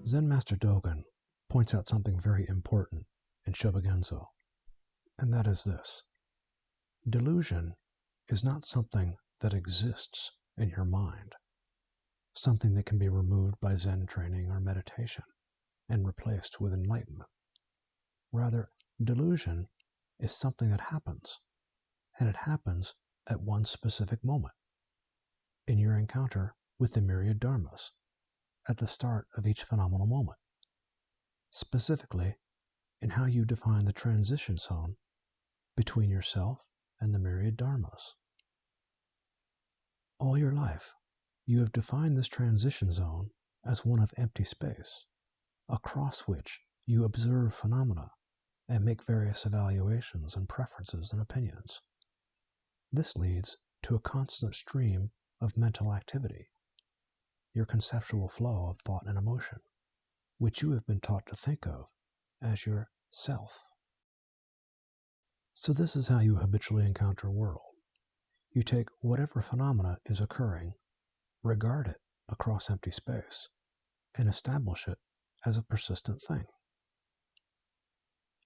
Zen Master Dogen points out something very important in Shobogenzo, and that is this. Delusion is not something that exists in your mind, something that can be removed by Zen training or meditation and replaced with enlightenment. Rather, delusion is something that happens, and it happens at one specific moment, in your encounter with the myriad dharmas, at the start of each phenomenal moment, specifically in how you define the transition zone between yourself and the myriad dharmas. All your life, you have defined this transition zone as one of empty space, across which you observe phenomena and make various evaluations and preferences and opinions. This leads to a constant stream of mental activity, your conceptual flow of thought and emotion, which you have been taught to think of as your self. So this is how you habitually encounter world. You take whatever phenomena is occurring, regard it across empty space, and establish it as a persistent thing.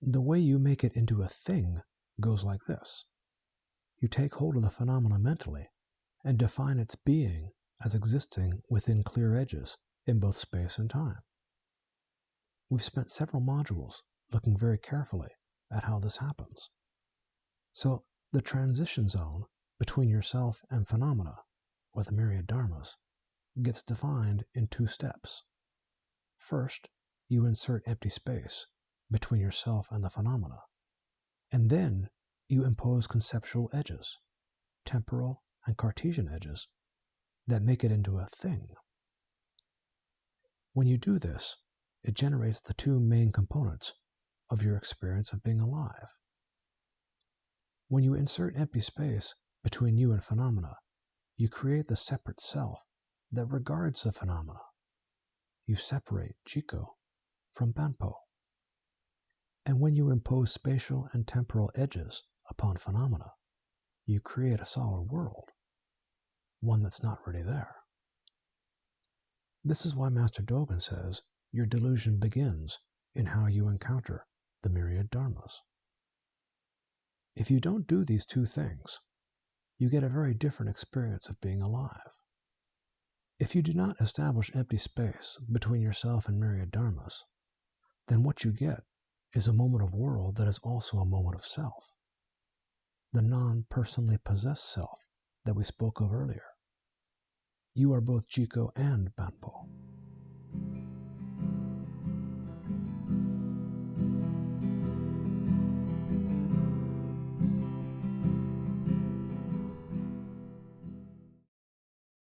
The way you make it into a thing goes like this. You take hold of the phenomena mentally and define its being as existing within clear edges in both space and time. We've spent several modules looking very carefully at how this happens. So the transition zone between yourself and phenomena, or the myriad dharmas, gets defined in two steps. First, you insert empty space between yourself and the phenomena, and then you impose conceptual edges, temporal and Cartesian edges, that make it into a thing. When you do this, it generates the two main components of your experience of being alive. When you insert empty space between you and phenomena, you create the separate self that regards the phenomena. You separate Jiko from Banpo. And when you impose spatial and temporal edges upon phenomena, you create a solid world, one that's not really there. This is why Master Dogen says your delusion begins in how you encounter the myriad dharmas. If you don't do these two things, you get a very different experience of being alive. If you do not establish empty space between yourself and myriad dharmas, then what you get is a moment of world that is also a moment of self, the non-personally possessed self that we spoke of earlier. You are both Jiko and Banpo.